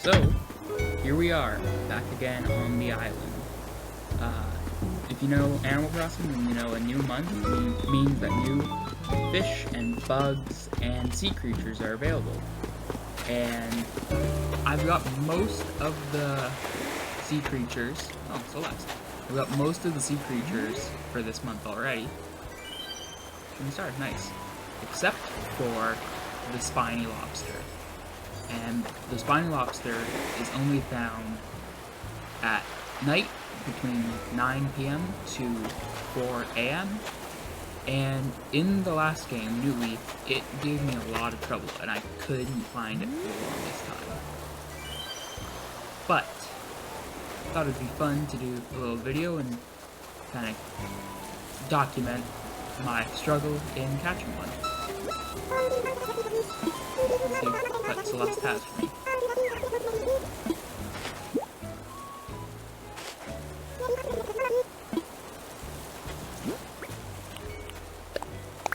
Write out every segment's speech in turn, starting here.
So, here we are, back again on the island. If you know Animal Crossing, then you know a new month means that new fish and bugs and sea creatures are available. And I've got most of the sea creatures, I've got most of the sea creatures for this month already. Shooting stars, nice. Except for the Spiny Lobster. And the Spiny Lobster is only found at night between 9 p.m. to 4 a.m. And in the last game, New Leaf, it gave me a lot of trouble, and I couldn't find it for the longest time. But I thought it'd be fun to do a little video and kind of document my struggle in catching one. Let's see what Celeste has for me.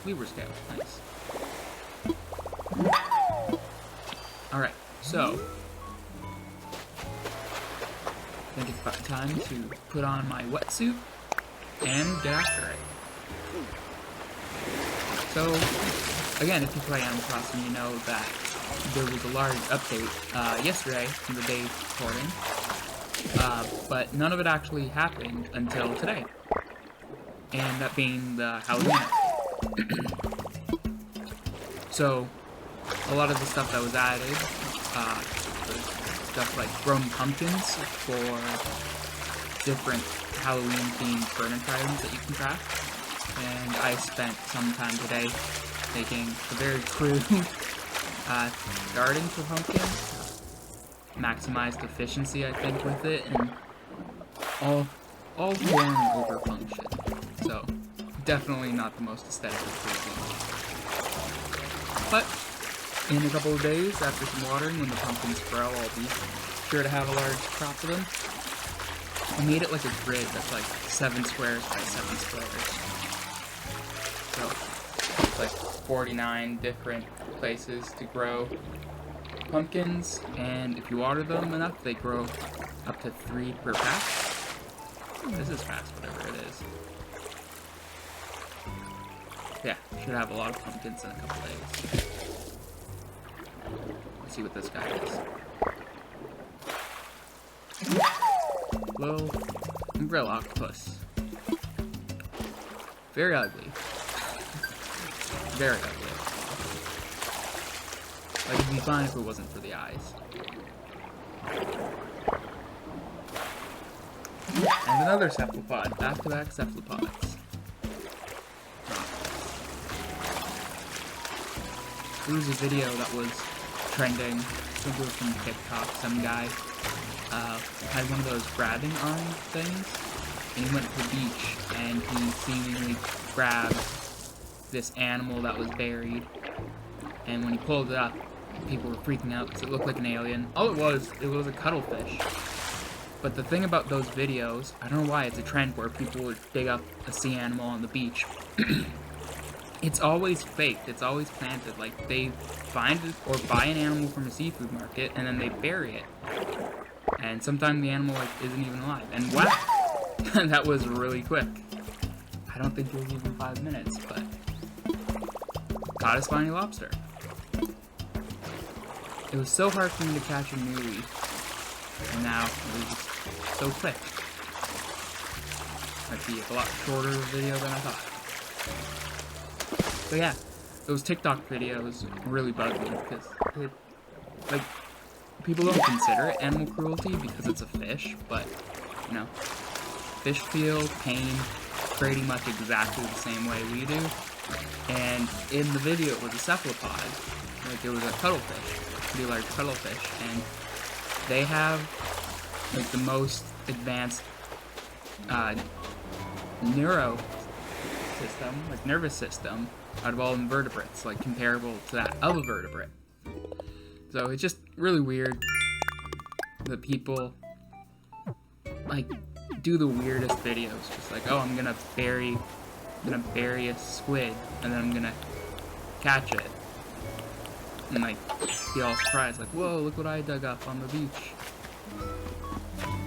Weaver scale, nice. Alright, so I think it's about time to put on my wetsuit and get after it. So, again, if you play Animal Crossing, you know that there was a large update yesterday from the day recording, but none of it actually happened until today, and that being the Halloween update. So, a lot of the stuff that was added was stuff like growing pumpkins for different Halloween-themed furniture items that you can craft. And I spent some time today making a very crude garden for pumpkins. Maximized efficiency, I think, with it, and all form over function. So, definitely not the most aesthetically pleasing. But in a couple of days, after some watering, when the pumpkins grow, I'll be sure to have a large crop of them. I made it like a grid that's like 7 squares by 7 squares. So, it's like 49 different places to grow pumpkins, and if you water them enough, they grow up to 3 per pack. This is fast, whatever it is. Yeah, should have a lot of pumpkins in a couple days. Let's see what this guy is. Little umbrella octopus. Very ugly. Very ugly. Like, it'd be fine if it wasn't for the eyes. And another cephalopod. Back-to-back cephalopods. There was a video that was trending. I think it was from TikTok. Some guy had one of those grabbing arm things, and he went to the beach, and he seemingly grabbed this animal that was buried, and when he pulled it up, people were freaking out because it looked like an alien. All it was a cuttlefish. But the thing about those videos, I don't know why it's a trend where people would dig up a sea animal on the beach. It's always faked, it's always planted. Like, they find it or buy an animal from a seafood market, and then they bury it. And sometimes the animal, like, isn't even alive. And wow! That was really quick. I don't think it was even 5 minutes, but caught a Spiny Lobster. It was so hard for me to catch a New Leaf, and now it was just so quick. Might be a lot shorter video than I thought. But yeah, those TikTok videos really bug me because like, people don't consider it animal cruelty because it's a fish, but, you know, fish feel pain pretty much exactly the same way we do. And in the video, it was a cephalopod, like it was a cuttlefish, pretty large cuttlefish, and they have like the most advanced nervous system out of all invertebrates, like comparable to that of a vertebrate. So it's just really weird that people like do the weirdest videos, just like, oh, I'm gonna bury a squid and then I'm gonna catch it. and like be all surprised, like, whoa, look what I dug up on the beach.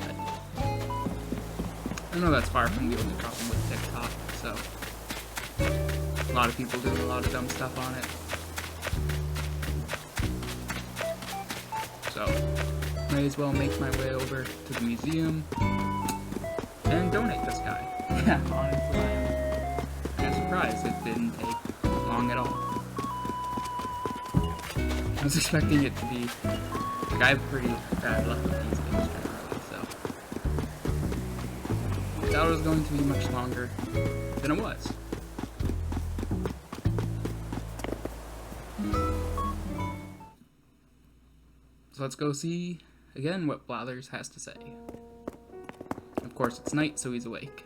But I know that's far from the only problem with TikTok, so a lot of people do a lot of dumb stuff on it. So may as well make my way over to the museum and donate this guy. Yeah, honestly, I'm surprised it didn't take long at all. I was expecting it to be, like, I have pretty bad luck with these things generally, so I thought it was going to be much longer than it was. So let's go see, again, what Blathers has to say. Of course, it's night, so he's awake.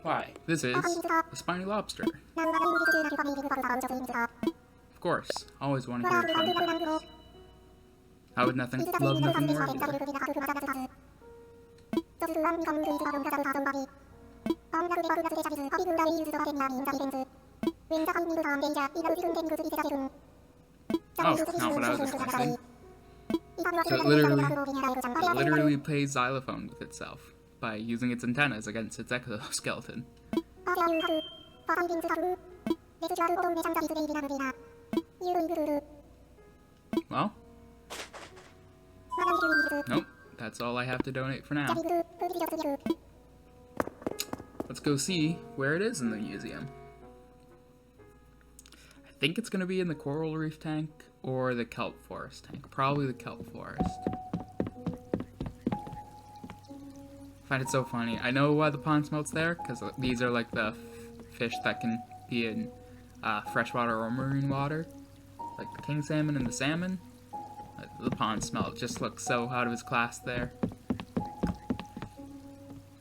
Why? This is the Spiny Lobster. Of course, always want to hear fun facts. I would love nothing more either. Oh, not what I was expecting. So it literally plays xylophone with itself by using its antennas against its exoskeleton. Well, nope, that's all I have to donate for now. Let's go see where it is in the museum. I think it's going to be in the coral reef tank or the kelp forest tank. Probably the kelp forest. I find it so funny. I know why the pond smelt's there, because these are like the fish that can be in freshwater or marine water. Like the king salmon and the salmon. The pond smell just looks so out of his class there.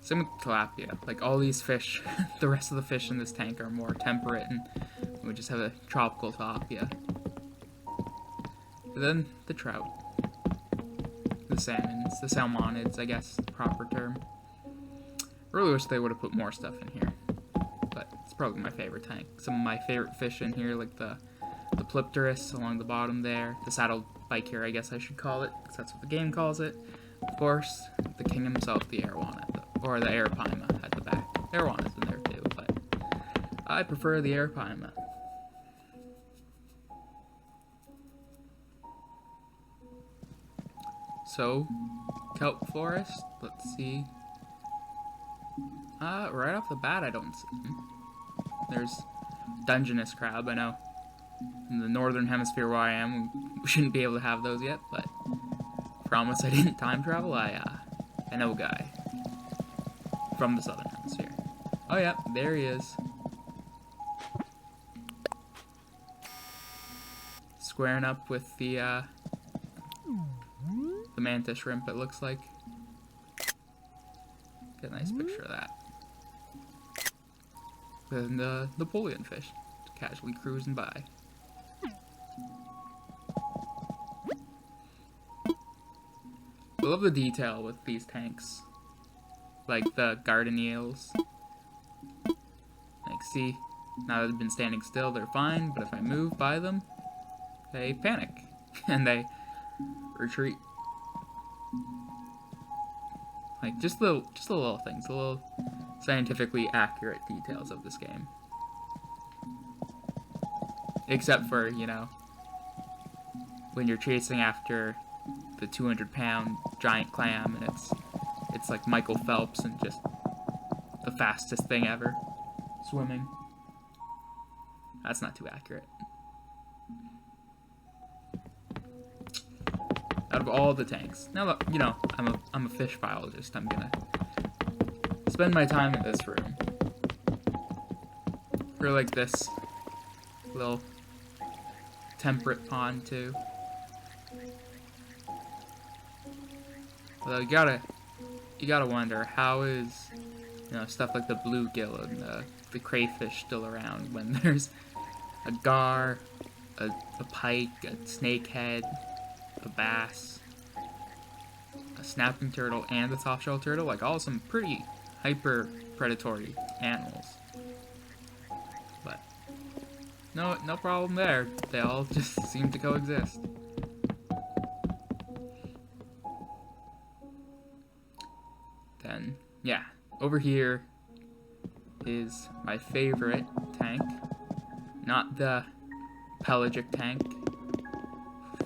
Same with tilapia. Like all these fish, the rest of the fish in this tank are more temperate, and we just have a tropical tilapia. But then the trout, the salmons, the salmonids, I guess the proper term. Really wish they would have put more stuff in here, but it's probably my favorite tank. Some of my favorite fish in here, like the Plypterus along the bottom there, the saddle bichir, I guess I should call it, because that's what the game calls it. Of course, the king himself, the Arowana, or the Arapaima at the back. Arowana's in there too, but I prefer the Arapaima. So, kelp forest, let's see. Right off the bat, I don't see him. There's Dungeness crab, I know. In the northern hemisphere where I am, we shouldn't be able to have those yet, but promise I didn't time travel. I know a guy from the southern hemisphere. Oh yeah, there he is. Squaring up with the mantis shrimp, it looks like. Get a nice picture of that. And the Napoleon fish, casually cruising by. I love the detail with these tanks. Like the garden eels. Like, see, now that they've been standing still, they're fine, but if I move by them, they panic. And they retreat. Like, just the little things, the little scientifically accurate details of this game. Except for, you know, when you're chasing after the 200-pound giant clam, and it's like Michael Phelps and just the fastest thing ever, swimming. That's not too accurate. Out of all the tanks, now that, you know, I'm a fish biologist, I'm gonna spend my time in this room. For like this little temperate pond too. Although you gotta wonder, how is, you know, stuff like the bluegill and the crayfish still around when there's a gar, a pike, a snakehead, a bass, a snapping turtle, and a softshell turtle, like all some pretty hyper predatory animals. But no problem there. They all just seem to coexist. Then, yeah, over here is my favorite tank. Not the pelagic tank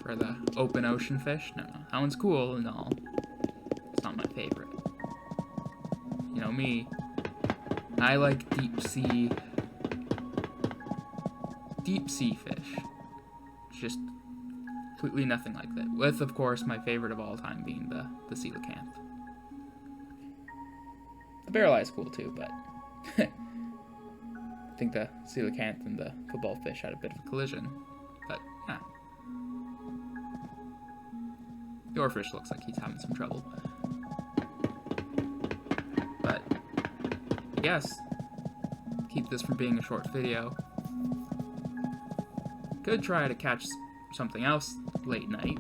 for the open ocean fish. No, that one's cool and all. It's not my favorite. You know me, I like deep sea fish. Just completely nothing like that. With, of course, my favorite of all time being the coelacanth. The barrel eye's cool too, but I think the coelacanth and the football fish had a bit of a collision. But yeah, the oarfish looks like he's having some trouble. But I guess keep this from being a short video. Could try to catch something else late night,